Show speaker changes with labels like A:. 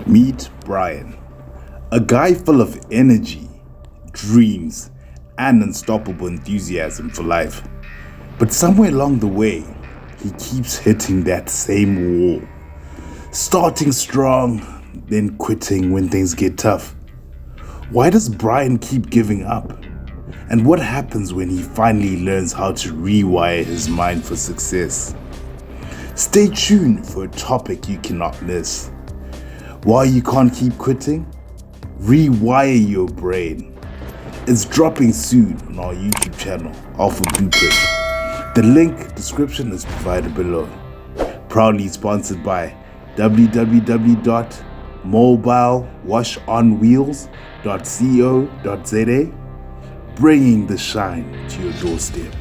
A: Meet Brian, a guy full of energy, dreams, and unstoppable enthusiasm for life. But somewhere along the way, he keeps hitting that same wall. Starting strong, then quitting when things get tough. Why does Brian keep giving up? And what happens when he finally learns how to rewire his mind for success? Stay tuned for a topic you cannot miss. Why you can't keep quitting? Rewire your brain. It's dropping soon on our YouTube channel, Alpha Blueprint. The link description is provided below. Proudly sponsored by www.mobilewashonwheels.co.za, bringing the shine to your doorstep.